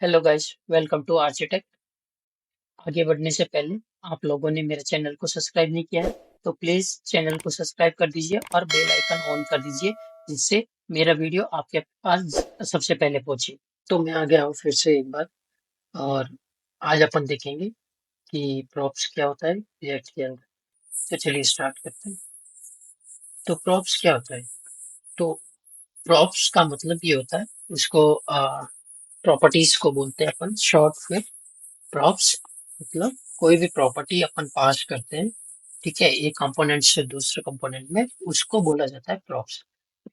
Hello guys, welcome to architect. आगे बढ़ने से पहले आप लोगों ने मेरे चैनल को सब्सक्राइब नहीं किया है तो प्लीज चैनल को सब्सक्राइब कर दीजिए और बेल आइकन ऑन कर दीजिए, जिससे मेरा वीडियो आपके पास सबसे पहले पहुंचे। तो मैं आ गया हूँ फिर से एक बार, और आज अपन देखेंगे कि प्रॉप्स क्या होता है रिएक्ट के अंदर। तो चलिए स्टार्ट करते हैं। तो प्रॉप्स क्या होता है? तो प्रॉप्स का मतलब ये होता है, उसको प्रॉपर्टीज को बोलते हैं अपन शॉर्ट में। प्रॉप्स मतलब कोई भी प्रॉपर्टी अपन पास करते हैं, ठीक है, एक कंपोनेंट से दूसरे कंपोनेंट में, उसको बोला जाता है प्रॉप्स।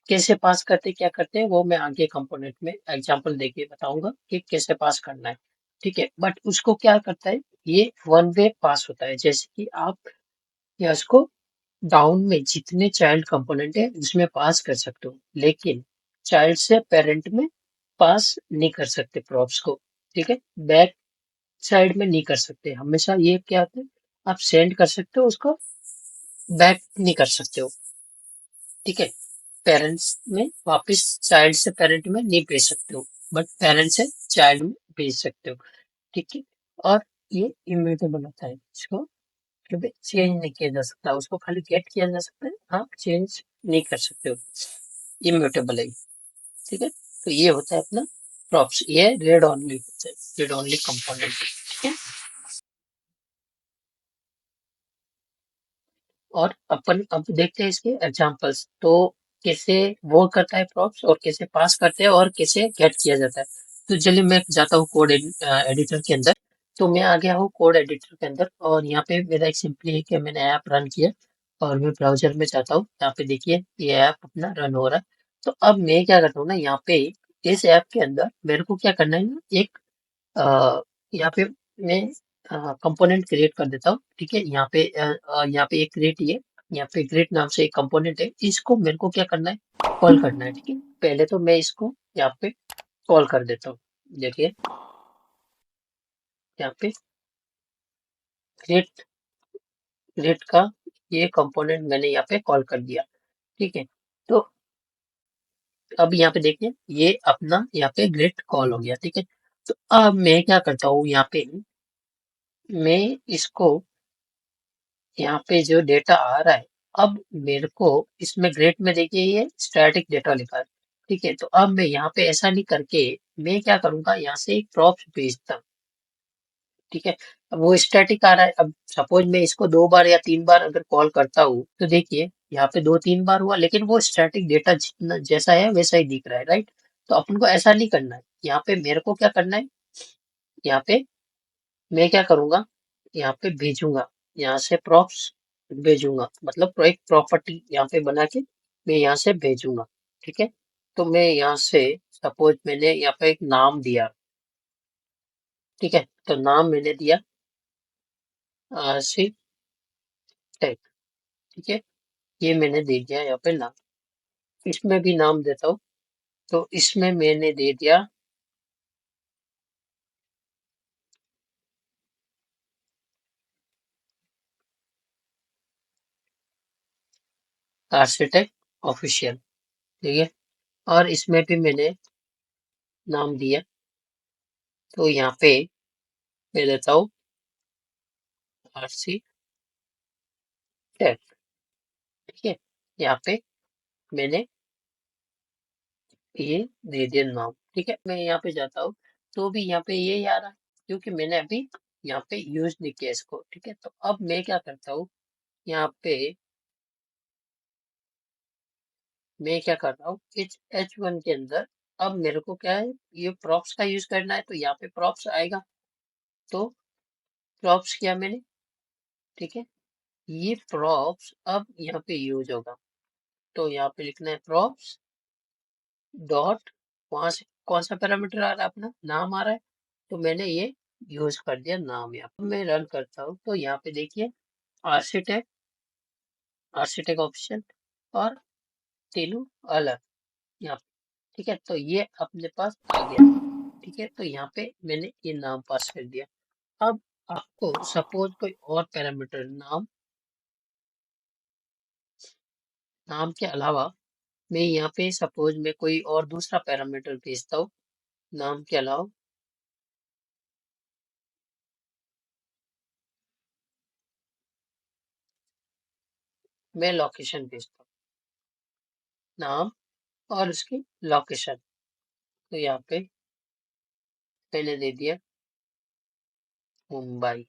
कैसे पास करते हैं, क्या करते हैं, वो मैं आगे कंपोनेंट में एग्जांपल देके बताऊंगा कि कैसे पास करना है। ठीक है, बट उसको क्या करता है, ये वन वे पास होता है। जैसे कि आप या उसको डाउन में जितने चाइल्ड कंपोनेंट है उसमें पास कर सकते हो, लेकिन चाइल्ड से पेरेंट में पास नहीं कर सकते प्रॉप्स को। ठीक है, बैक साइड में नहीं कर सकते। हमेशा ये क्या होता है, आप सेंड कर सकते हो उसको, बैक नहीं कर सकते हो। ठीक है, पेरेंट्स में वापस चाइल्ड से पेरेंट में नहीं भेज सकते हो, बट पेरेंट से चाइल्ड में भेज सकते हो। ठीक है, और ये इम्यूटेबल होता है, इसको कभी चेंज नहीं किया जा सकता। उसको खाली गेट किया जा सकता है, हाँ चेंज नहीं कर सकते हो, इम्यूटेबल है। ठीक है, तो ये होता है अपना प्रॉप्स। ये रेड ऑनली होता है, रेड ऑनली कंपोनेंट। ठीक है, और अपन अब देखते हैं इसके एग्जांपल्स। तो कैसे वो करता है प्रॉप्स, और कैसे पास करते हैं, और कैसे गेट किया जाता है। तो चलिए मैं जाता हूँ कोड एडिटर के अंदर। तो मैं आ गया हूँ कोड एडिटर के अंदर, और यहाँ पे मेरा एक सिंपली है कि मैंने ऐप रन किया, और मैं ब्राउजर में जाता हूँ। यहाँ पे देखिए ये ऐप अपना रन हो रहा है। तो अब मैं क्या करता हूँ ना, यहाँ पे इस ऐप के अंदर मेरे को क्या करना है ना, एक यहाँ पे मैं कंपोनेंट क्रिएट कर देता हूँ। ठीक है, यहाँ पे एक क्रिएट, ये यहाँ पे क्रिएट नाम से एक कंपोनेंट है, इसको मेरे को क्या करना है, कॉल करना है। ठीक है, पहले तो मैं इसको यहाँ पे कॉल कर देता हूँ। देखिए यहाँ पे क्रिएट, क्रिएट का ये कंपोनेंट मैंने यहाँ पे कॉल कर दिया। ठीक है, तो अब यहाँ पे देखिए ये अपना यहाँ पे ग्रेट कॉल हो गया। ठीक है, तो अब मैं क्या करता हूँ, यहाँ पे मैं इसको, यहाँ पे जो डेटा आ रहा है, अब मेरे को इसमें ग्रेड में देखिए ये स्टैटिक डेटा लिखा है। ठीक है, तो अब मैं यहाँ पे ऐसा नहीं करके मैं क्या करूंगा, यहाँ से एक प्रॉप्स भेजता हूँ। ठीक है, अब वो स्टैटिक आ रहा है। अब सपोज मैं इसको 2 बार या 3 बार अगर कॉल करता हूँ, तो देखिए यहाँ पे 2-3 बार हुआ, लेकिन वो स्टैटिक डेटा जितना जैसा है वैसा ही दिख रहा है, राइट। तो अपन को ऐसा नहीं करना है, यहाँ पे मेरे को क्या करना है, यहाँ पे मैं क्या करूंगा, यहाँ पे भेजूंगा, यहाँ से प्रॉप्स भेजूंगा, मतलब एक प्रॉपर्टी यहाँ पे बना के मैं यहाँ से भेजूंगा। ठीक है, तो मैं यहाँ से सपोज मैंने यहाँ पे एक नाम दिया। ठीक है, तो नाम मैंने दिया आरसी टेक। ठीक है, ये मैंने दे दिया यहाँ पे नाम। इसमें भी नाम देता हूँ, तो इसमें मैंने दे दिया आरसी टेक ऑफिशियल। ठीक है, और इसमें भी मैंने नाम दिया, तो यहाँ पे मैं देता हूँ आरसी टेक। ठीक है, यहाँ पे मैंने ये दे दिया नाम। ठीक है, मैं यहाँ पे जाता हूँ, तो भी यहाँ पे ये आ रहा है, क्योंकि मैंने अभी यहाँ पे यूज नहीं किया इसको। ठीक है, तो अब मैं क्या करता हूँ, यहाँ पे मैं क्या कर रहा हूँ, H1 के अंदर अब मेरे को क्या है, ये प्रॉप्स का यूज करना है, तो यहाँ पे प्रॉप्स आएगा। तो प्रॉप्स किया मैंने। ठीक है, ये प्रॉप्स अब यहाँ पे यूज होगा, तो यहाँ पे लिखना है प्रॉप्स डॉट, वहां से कौन सा पैरामीटर आ रहा है, अपना नाम आ रहा है, तो मैंने ये यूज कर दिया नाम। यहाँ पे मैं रन करता हूँ, तो यहाँ पे देखिए आर्किटेक्ट, आर्किटेक्ट ऑप्शन, और तीनों अलग यहाँ पे। ठीक है, तो ये अपने पास आ गया। ठीक है, तो यहाँ पे मैंने ये नाम पास कर दिया। अब आपको सपोज कोई और पैरामीटर, नाम, नाम के अलावा मैं यहाँ पे सपोज मैं कोई और दूसरा पैरामीटर भेजता हूँ नाम के अलावा। मैं लोकेशन भेजता हूँ, नाम और उसकी लोकेशन। तो यहाँ पे मैंने दे दिया मुंबई,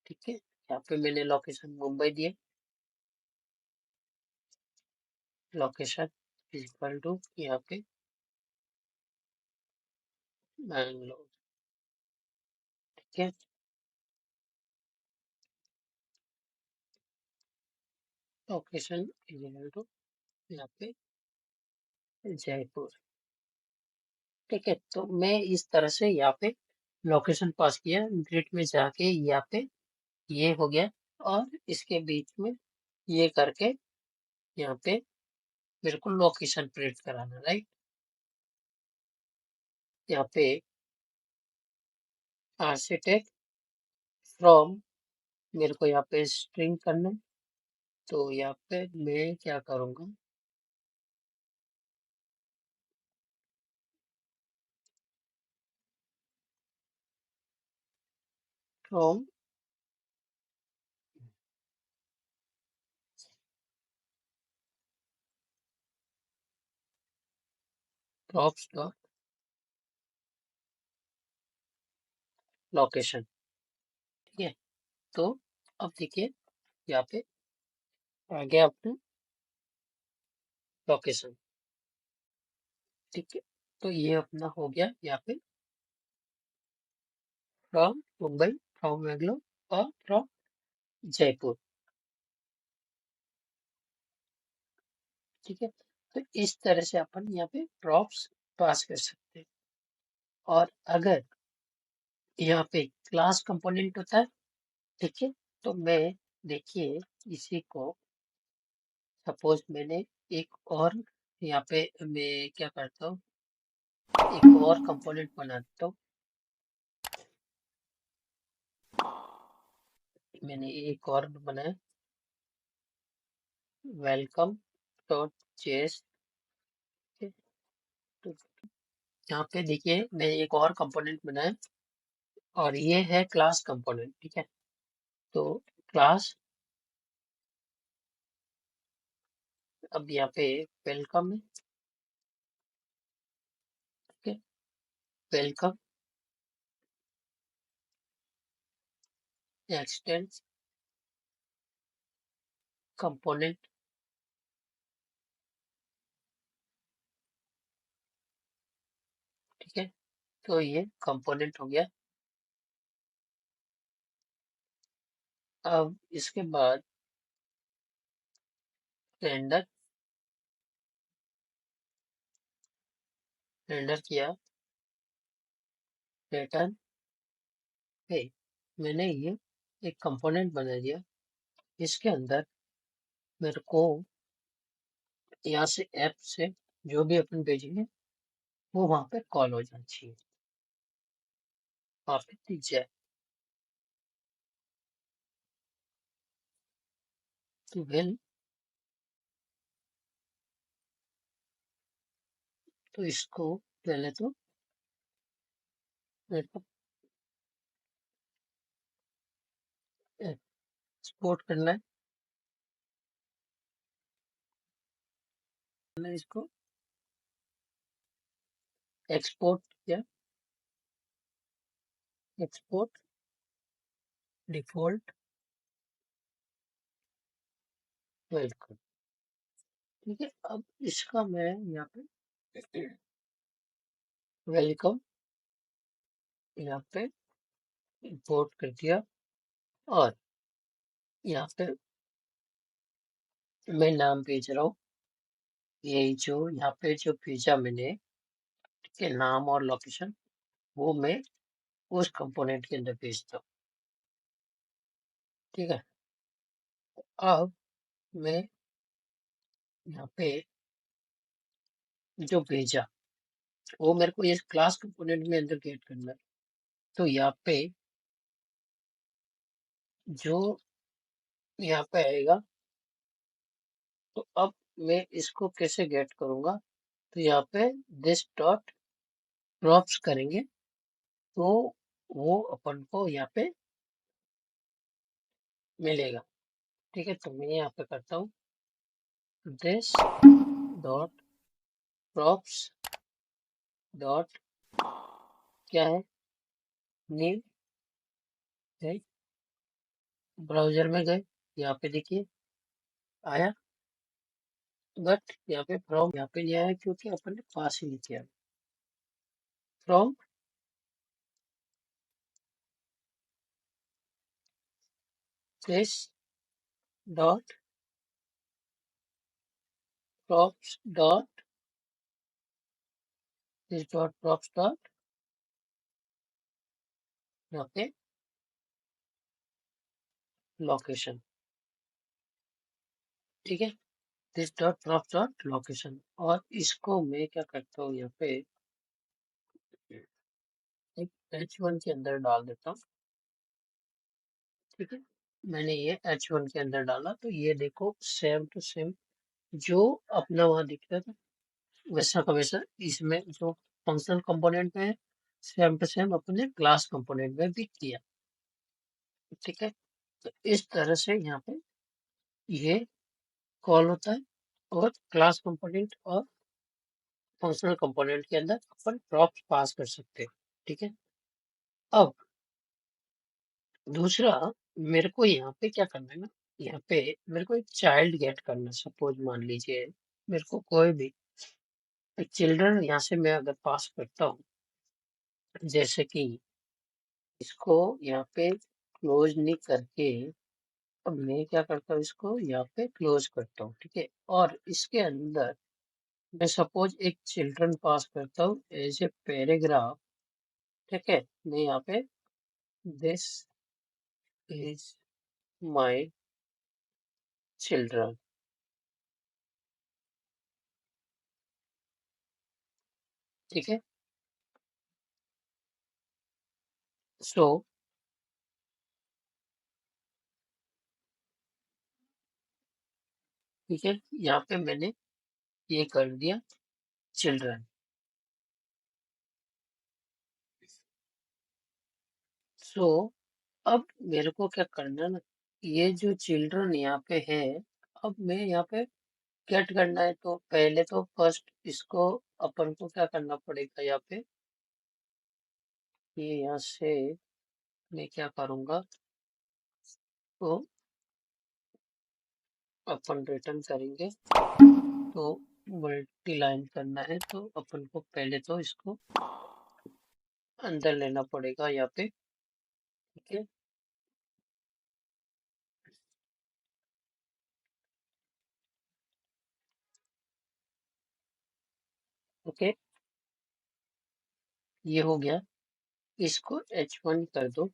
ठीक है। यहाँ पे मैंने लोकेशन मुंबई दिया, लोकेशन इक्वल टू यहाँ पे बैंगलोर, ठीक है। लोकेशन इक्वल टू यहाँ पे जयपुर, ठीक है। तो मैं इस तरह से यहाँ पे लोकेशन पास किया, ग्रिड में जाके यहाँ पे ये हो गया, और इसके बीच में ये करके यहाँ पे मेरे को लोकेशन प्रिंट कराना, राइट। यहाँ पे आर्किटेक्ट फ्रॉम, मेरे को यहाँ पे स्ट्रिंग करना है, तो यहाँ पे मैं क्या करूँगा, फ्रॉम प्रॉप्स डॉट लोकेशन, ठीक है। तो अब देखिए यहाँ पे आ गया अपना लोकेशन, ठीक है। तो ये अपना हो गया यहाँ पे फ्रॉम मुंबई, फ्रॉम बेंगलोर और फ्रॉम जयपुर, ठीक है। तो इस तरह से अपन यहाँ पे प्रॉप्स पास कर सकते हैं। और अगर यहाँ पे क्लास कंपोनेंट होता है, ठीक है, तो मैं, देखिए, इसी को सपोज मैंने एक और यहाँ पे मैं क्या करता हूँ, एक और कंपोनेंट बनाता हूँ। मैंने एक और बनाया, वेलकम डॉट जेएस, तो यहाँ पे देखिए मैं एक और कंपोनेंट बनाया, और ये है क्लास कंपोनेंट, ठीक है। तो क्लास, अब यहाँ पे वेलकम है, ठीक है, वेलकम एक्सटेंस कंपोनेंट, ठीक है। तो ये कंपोनेंट हो गया। अब इसके बाद रेंडर, रेंडर किया, रिटर्न पे मैंने ये एक कंपोनेंट बना दिया, इसके अंदर मेरे को यहाँ से ऐप से जो भी अपन भेजेंगे वो वहां पे कॉल हो जाना चाहिए, वहां पे दिख जाए। तो वेल, तो इसको पहले तो मेरे को एक्सपोर्ट करना है, इसको एक्सपोर्ट किया, एक्सपोर्ट डिफॉल्ट वेलकम, ठीक है। अब इसका मैं यहाँ पे वेलकम यहाँ पे इंपोर्ट कर दिया, और यहाँ पे मैं नाम भेज रहा हूँ, यही जो यहाँ पे जो भेजा मैंने, ठीक है, नाम और लोकेशन, वो मैं उस कंपोनेंट के अंदर भेजता हूँ, ठीक है। अब मैं यहाँ पे जो भेजा वो मेरे को इस क्लास कंपोनेंट में अंदर गेट करना है, तो यहाँ पे जो यहाँ पे आएगा, तो अब मैं इसको कैसे गेट करूंगा, तो यहाँ पे दिस डॉट प्रॉप्स करेंगे, तो वो अपन को यहाँ पे मिलेगा, ठीक है, तो मैं यहाँ पे करता हूँ दिस डॉट प्रॉप्स डॉट क्या है न्यू है। ब्राउजर में गए, यहाँ पे देखिए आया, बट यहाँ पे फ्रॉम यहाँ पे नहीं आया क्योंकि अपन ने पास ही नहीं किया। From this dot props dot this dot props dot यहाँ पे लोकेशन। ठीक है, this dot props dot location, और इसको मैं क्या करता हूँ यहाँ पे एक h1 के अंदर डाल देता हूँ। ठीक है, मैंने ये h1 के अंदर डाला तो ये देखो सेम टू सेम जो अपना वहां दिख रहा था वैसा का वैसा इसमें जो फंक्शनल कंपोनेंट में है सेम टू सेम अपने क्लास कंपोनेंट में भी किया। ठीक है, तो इस तरह से यहाँ पे ये कॉल होता है, और क्लास कंपोनेंट और फंक्शनल कंपोनेंट के अंदर अपन प्रॉप्स पास कर सकते हैं। ठीक है, अब दूसरा मेरे को यहाँ पे क्या करना है ना, यहाँ पे मेरे को एक चाइल्ड गेट करना है। सपोज मान लीजिए मेरे को कोई भी चिल्ड्रन यहाँ से मैं अगर पास करता हूँ, जैसे कि इसको यहाँ पे क्लोज नहीं करके, अब मैं क्या करता हूँ इसको यहाँ पे क्लोज करता हूँ। ठीक है, और इसके अंदर मैं सपोज एक चिल्ड्रन पास करता हूँ एज ए पैराग्राफ। ठीक है, मैं यहाँ पे दिस इज माय चिल्ड्रन। ठीक है, सो ठीक है, यहाँ पे मैंने ये कर दिया चिल्ड्रन। सो अब मेरे को क्या करना है ना, ये जो चिल्ड्रन यहाँ पे है, अब मैं यहाँ पे गेट करना है, तो पहले तो फर्स्ट इसको अपन को क्या करना पड़ेगा यहाँ पे, ये यहाँ से मैं क्या करूँगा, तो अपन रिटर्न करेंगे, तो मल्टी लाइन करना है तो अपन को पहले तो इसको अंदर लेना पड़ेगा यहाँ पे। ठीक है, ओके, ये हो गया। इसको h1 कर दो,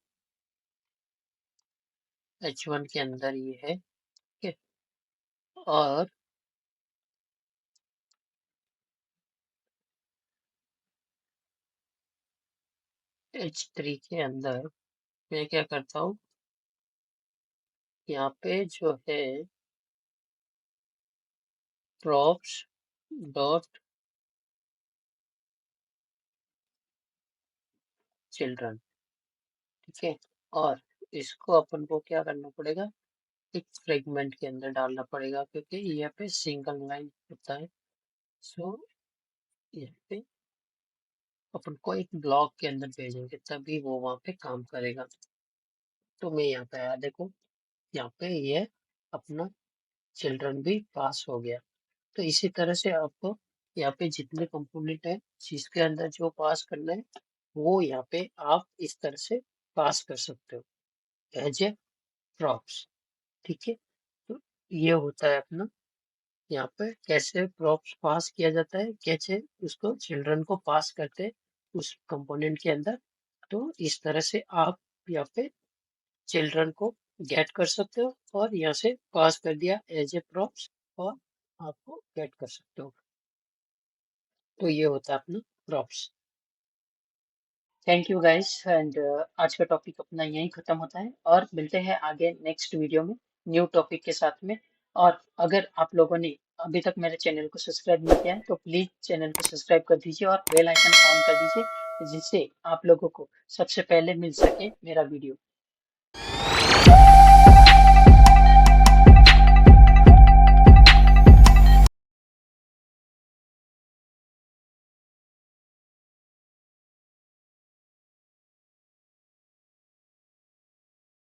h1 के अंदर ये है। ठीक है, और h3 के अंदर मैं क्या करता हूँ, यहाँ पे जो है props डॉट चिल्ड्रन। ठीक है, और इसको अपन को क्या करना पड़ेगा, एक फ्रेगमेंट के अंदर डालना पड़ेगा क्योंकि यहाँ पे सिंगल लाइन होता है। सो यहाँ पे अपन को एक ब्लॉक के अंदर भेजेंगे तभी वो वहां पे काम करेगा। तो मैं यहाँ पे आया, देखो यहाँ पे ये अपना चिल्ड्रन भी पास हो गया। तो इसी तरह से आपको यहाँ पे जितने कंपोनेंट है जिसके अंदर जो पास करना है वो यहाँ पे आप इस तरह से पास कर सकते हो एज ए प्रॉप्स। ठीक है, तो ये होता है अपना यहाँ पे कैसे प्रॉप्स पास किया जाता है, कैसे उसको चिल्ड्रन को पास करते हैं उस कंपोनेंट के अंदर। तो इस तरह से आप यहाँ पे चिल्ड्रन को गेट कर सकते हो और यहाँ से पास कर दिया एज ए प्रॉप्स, और आपको गेट कर सकते हो। तो ये होता है अपना props. Thank you guys, and आज का टॉपिक अपना यहीं खत्म होता है, और मिलते हैं आगे नेक्स्ट वीडियो में न्यू टॉपिक के साथ में। और अगर आप लोगों ने अभी तक मेरे चैनल को सब्सक्राइब नहीं किया है तो प्लीज चैनल को सब्सक्राइब कर दीजिए और बेल आइकन ऑन कर दीजिए, जिससे आप लोगों को सबसे पहले मिल सके मेरा वीडियो।